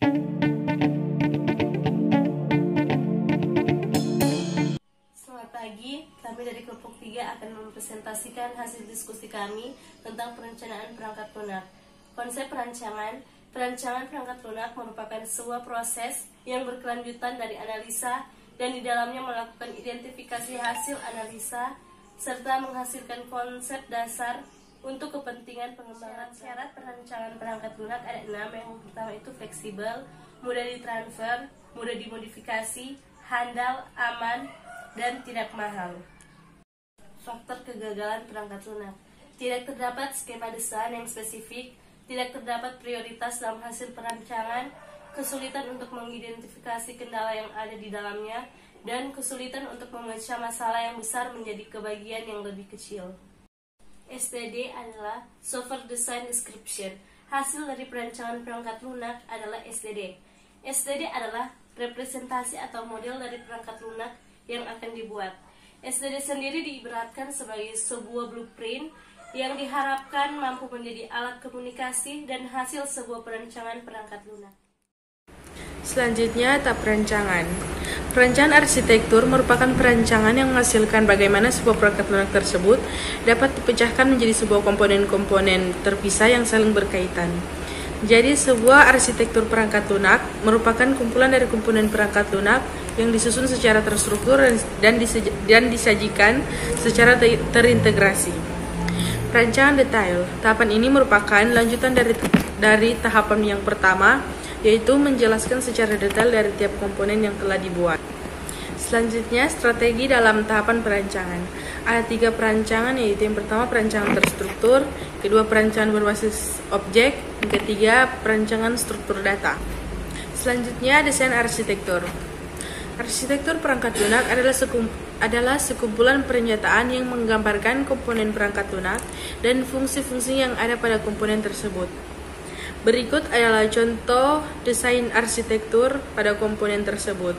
Selamat pagi, kami dari kelompok 3 akan mempresentasikan hasil diskusi kami tentang perencanaan perangkat lunak. Konsep perancangan perangkat lunak merupakan sebuah proses yang berkelanjutan dari analisa dan di dalamnya melakukan identifikasi hasil analisa serta menghasilkan konsep dasar untuk kepentingan pengembangan. Syarat perancangan perangkat lunak ada 6. Yang pertama itu fleksibel, mudah ditransfer, mudah dimodifikasi, handal, aman, dan tidak mahal. Faktor kegagalan perangkat lunak: tidak terdapat skema desain yang spesifik, tidak terdapat prioritas dalam hasil perancangan, kesulitan untuk mengidentifikasi kendala yang ada di dalamnya, dan kesulitan untuk memecah masalah yang besar menjadi kebagian yang lebih kecil. SDD adalah Software Design Description. Hasil dari perancangan perangkat lunak adalah SDD. SDD adalah representasi atau model dari perangkat lunak yang akan dibuat. SDD sendiri diibaratkan sebagai sebuah blueprint yang diharapkan mampu menjadi alat komunikasi dan hasil sebuah perancangan perangkat lunak. Selanjutnya, tahap perancangan. Perancangan arsitektur merupakan perancangan yang menghasilkan bagaimana sebuah perangkat lunak tersebut dapat dipecahkan menjadi sebuah komponen-komponen terpisah yang saling berkaitan. Jadi, sebuah arsitektur perangkat lunak merupakan kumpulan dari komponen perangkat lunak yang disusun secara terstruktur dan disajikan secara terintegrasi. Perancangan detail. Tahapan ini merupakan lanjutan dari tahapan yang pertama, yaitu menjelaskan secara detail dari tiap komponen yang telah dibuat. Selanjutnya, strategi dalam tahapan perancangan. Ada 3 perancangan, yaitu yang pertama perancangan terstruktur, kedua perancangan berbasis objek, yang ketiga perancangan struktur data. Selanjutnya, desain arsitektur. Arsitektur perangkat lunak adalah sekumpulan pernyataan yang menggambarkan komponen perangkat lunak dan fungsi-fungsi yang ada pada komponen tersebut. Berikut adalah contoh desain arsitektur pada komponen tersebut.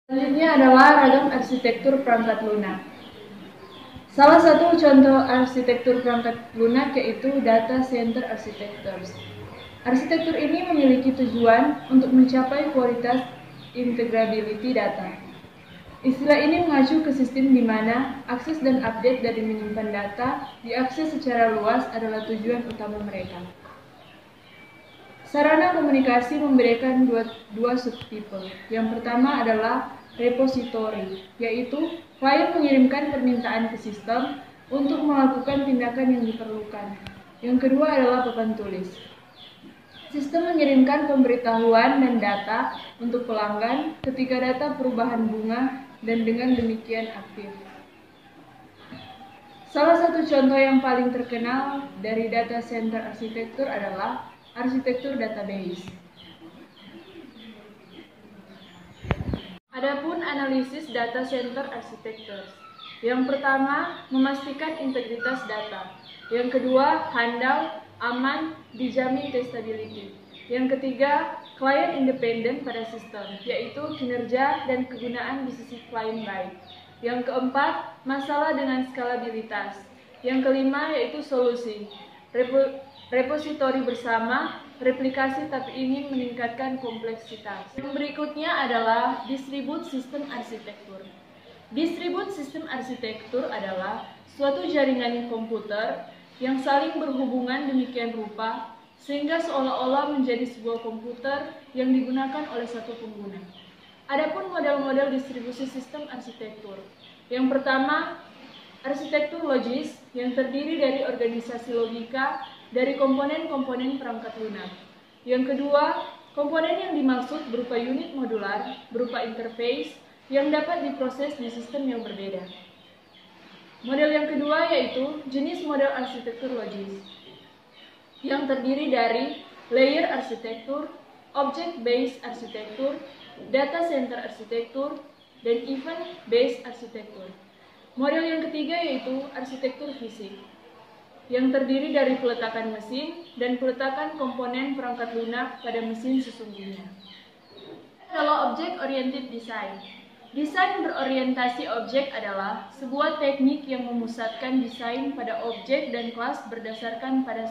Selanjutnya adalah ragam arsitektur perangkat lunak. Salah satu contoh arsitektur perangkat lunak yaitu data center architectures. Arsitektur ini memiliki tujuan untuk mencapai kualitas integrability data. Istilah ini mengacu ke sistem di mana akses dan update dari menyimpan data diakses secara luas adalah tujuan utama mereka. Sarana komunikasi membedakan dua subtipe. Yang pertama adalah repository, yaitu klien mengirimkan permintaan ke sistem untuk melakukan tindakan yang diperlukan. Yang kedua adalah papan tulis. Sistem mengirimkan pemberitahuan dan data untuk pelanggan ketika data perubahan bunga dan dengan demikian aktif. Salah satu contoh yang paling terkenal dari data center arsitektur adalah arsitektur database. Adapun analisis data center arsitektur. Yang pertama, memastikan integritas data. Yang kedua, handal, aman, dijamin testability. Yang ketiga, klien independen pada sistem, yaitu kinerja dan kegunaan di sisi klien baik. Yang keempat, masalah dengan skalabilitas. Yang kelima, yaitu solusi. Repositori bersama, replikasi tapi ingin meningkatkan kompleksitas. Yang berikutnya adalah distribute system arsitektur. Distribute system arsitektur adalah suatu jaringan komputer yang saling berhubungan demikian rupa sehingga seolah-olah menjadi sebuah komputer yang digunakan oleh satu pengguna. Adapun model-model distribusi sistem arsitektur. Yang pertama, arsitektur logis yang terdiri dari organisasi logika dari komponen-komponen perangkat lunak. Yang kedua, komponen yang dimaksud berupa unit modular, berupa interface yang dapat diproses di sistem yang berbeda. Model yang kedua yaitu jenis model arsitektur logis, yang terdiri dari layer arsitektur, object-based arsitektur, data center arsitektur, dan event-based arsitektur. Model yang ketiga yaitu arsitektur fisik, yang terdiri dari peletakan mesin dan peletakan komponen perangkat lunak pada mesin sesungguhnya. Adalah object-oriented design. Desain berorientasi objek adalah sebuah teknik yang memusatkan desain pada objek dan kelas berdasarkan pada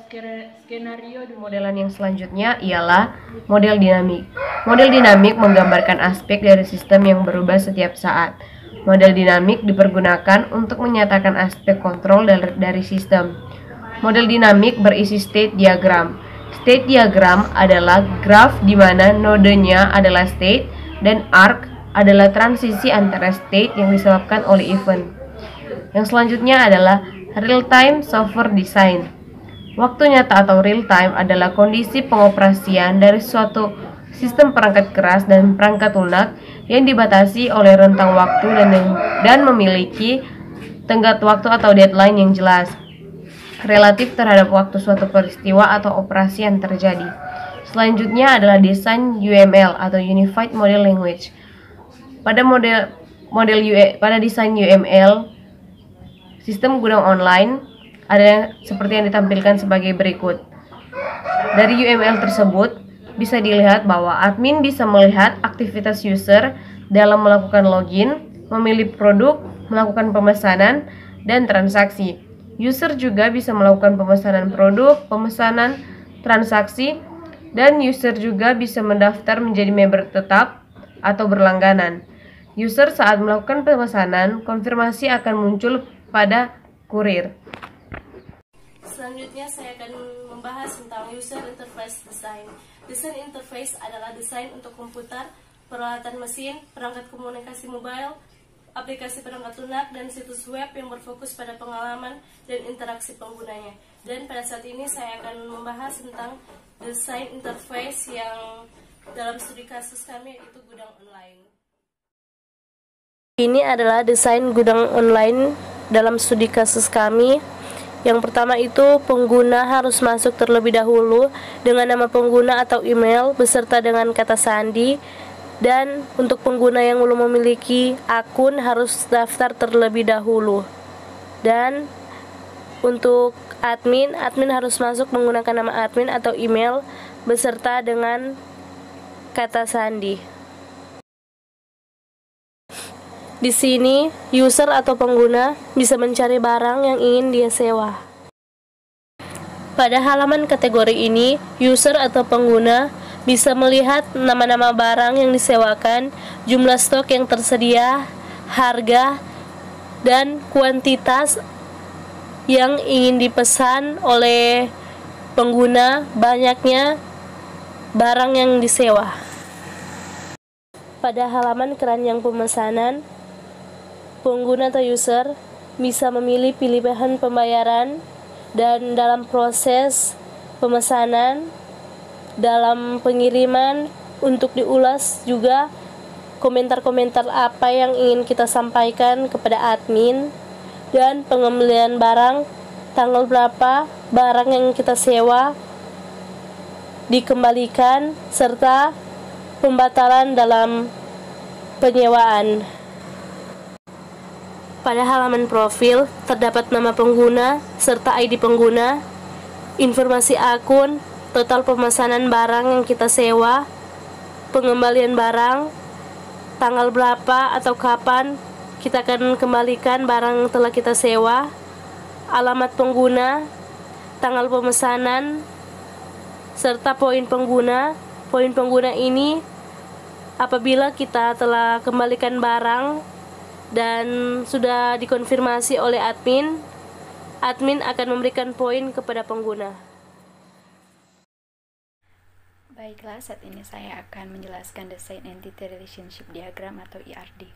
skenario dunia. Modelan yang selanjutnya ialah model dinamik. Model dinamik menggambarkan aspek dari sistem yang berubah setiap saat. Model dinamik dipergunakan untuk menyatakan aspek kontrol dari sistem. Model dinamik berisi state diagram. State diagram adalah graf di mana nodenya adalah state dan arc adalah transisi antara state yang disebabkan oleh event. Yang selanjutnya adalah real-time software design. Waktu nyata atau real-time adalah kondisi pengoperasian dari suatu sistem perangkat keras dan perangkat lunak yang dibatasi oleh rentang waktu dan memiliki tenggat waktu atau deadline yang jelas, relatif terhadap waktu suatu peristiwa atau operasi yang terjadi. Selanjutnya adalah desain UML atau Unified Model Language. Pada desain UML, sistem gudang online ada seperti yang ditampilkan sebagai berikut. Dari UML tersebut bisa dilihat bahwa admin bisa melihat aktivitas user dalam melakukan login, memilih produk, melakukan pemesanan, dan transaksi. User juga bisa melakukan pemesanan produk, pemesanan transaksi, dan user juga bisa mendaftar menjadi member tetap atau berlangganan. User saat melakukan pemesanan, konfirmasi akan muncul pada kurir. Selanjutnya saya akan membahas tentang user interface design. Desain interface adalah desain untuk komputer, peralatan mesin, perangkat komunikasi mobile, aplikasi perangkat lunak, dan situs web yang berfokus pada pengalaman dan interaksi penggunanya. Dan pada saat ini saya akan membahas tentang desain interface yang dalam studi kasus kami yaitu gudang online. Ini adalah desain gudang online dalam studi kasus kami. Yang pertama itu pengguna harus masuk terlebih dahulu dengan nama pengguna atau email beserta dengan kata sandi. Dan untuk pengguna yang belum memiliki akun harus daftar terlebih dahulu. Dan untuk admin harus masuk menggunakan nama admin atau email beserta dengan kata sandi. Di sini, user atau pengguna bisa mencari barang yang ingin dia sewa. Pada halaman kategori ini, user atau pengguna bisa melihat nama-nama barang yang disewakan, jumlah stok yang tersedia, harga, dan kuantitas yang ingin dipesan oleh pengguna, banyaknya barang yang disewa. Pada halaman keranjang pemesanan, pengguna atau user bisa memilih pilihan pembayaran dan dalam proses pemesanan, dalam pengiriman untuk diulas juga komentar-komentar apa yang ingin kita sampaikan kepada admin, dan pengembalian barang, tanggal berapa barang yang kita sewa dikembalikan, serta pembatalan dalam penyewaan. Pada halaman profil terdapat nama pengguna serta ID pengguna, informasi akun, total pemesanan barang yang kita sewa, pengembalian barang, tanggal berapa atau kapan kita akan kembalikan barang yang telah kita sewa, alamat pengguna, tanggal pemesanan, serta poin pengguna. Poin pengguna ini apabila kita telah kembalikan barang dan sudah dikonfirmasi oleh admin akan memberikan poin kepada pengguna. Baiklah, saat ini saya akan menjelaskan desain Entity Relationship Diagram atau ERD.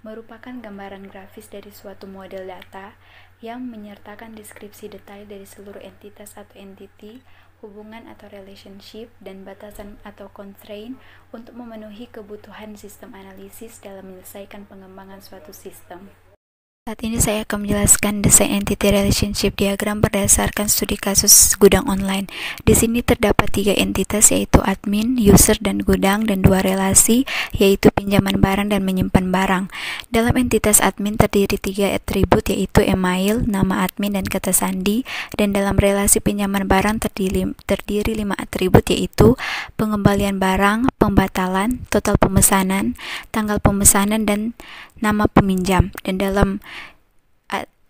Merupakan gambaran grafis dari suatu model data yang menyertakan deskripsi detail dari seluruh entitas atau entity, hubungan atau relationship, dan batasan atau constraint untuk memenuhi kebutuhan sistem analisis dalam menyelesaikan pengembangan suatu sistem. Saat ini saya akan menjelaskan desain entity relationship diagram berdasarkan studi kasus gudang online. Di sini terdapat 3 entitas yaitu admin, user, dan gudang, dan 2 relasi yaitu pinjaman barang dan menyimpan barang. Dalam entitas admin terdiri 3 atribut yaitu email, nama admin, dan kata sandi, dan dalam relasi pinjaman barang terdiri 5 atribut yaitu pengembalian barang, pembatalan, total pemesanan, tanggal pemesanan, dan nama peminjam. Dan dalam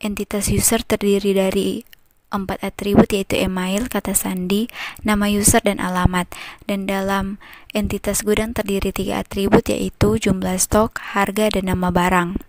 entitas user terdiri dari 4 atribut yaitu email, kata sandi, nama user, dan alamat. Dan dalam entitas gudang terdiri 3 atribut yaitu jumlah stok, harga, dan nama barang.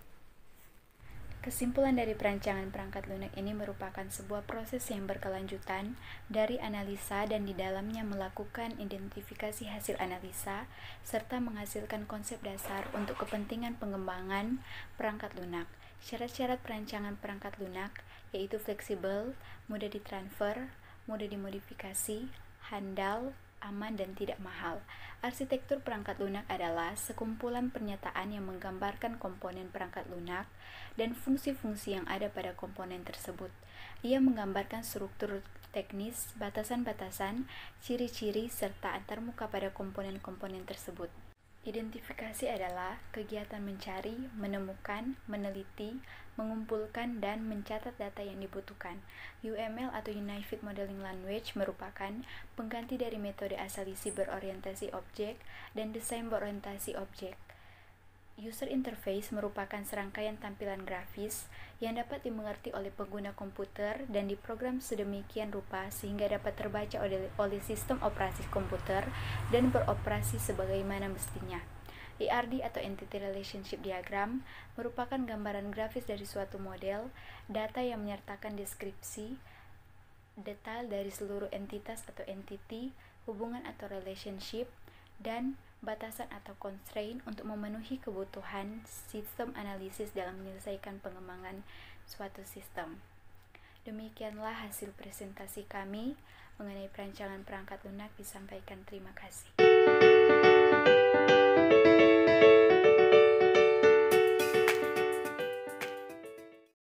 Kesimpulan dari perancangan perangkat lunak ini merupakan sebuah proses yang berkelanjutan dari analisa dan di dalamnya melakukan identifikasi hasil analisa serta menghasilkan konsep dasar untuk kepentingan pengembangan perangkat lunak. Syarat-syarat perancangan perangkat lunak yaitu fleksibel, mudah ditransfer, mudah dimodifikasi, handal, aman, dan tidak mahal. Arsitektur perangkat lunak adalah sekumpulan pernyataan yang menggambarkan komponen perangkat lunak dan fungsi-fungsi yang ada pada komponen tersebut. Ia menggambarkan struktur teknis, batasan-batasan, ciri-ciri, serta antarmuka pada komponen-komponen tersebut. Identifikasi adalah kegiatan mencari, menemukan, meneliti, mengumpulkan, dan mencatat data yang dibutuhkan. UML atau Unified Modeling Language merupakan pengganti dari metode asal isi berorientasi objek dan desain berorientasi objek. User interface merupakan serangkaian tampilan grafis yang dapat dimengerti oleh pengguna komputer dan diprogram sedemikian rupa sehingga dapat terbaca oleh sistem operasi komputer dan beroperasi sebagaimana mestinya. ERD atau Entity Relationship Diagram merupakan gambaran grafis dari suatu model, data yang menyertakan deskripsi detail dari seluruh entitas atau entity, hubungan atau relationship, dan batasan atau constraint untuk memenuhi kebutuhan sistem analisis dalam menyelesaikan pengembangan suatu sistem. Demikianlah hasil presentasi kami mengenai perancangan perangkat lunak disampaikan. Terima kasih.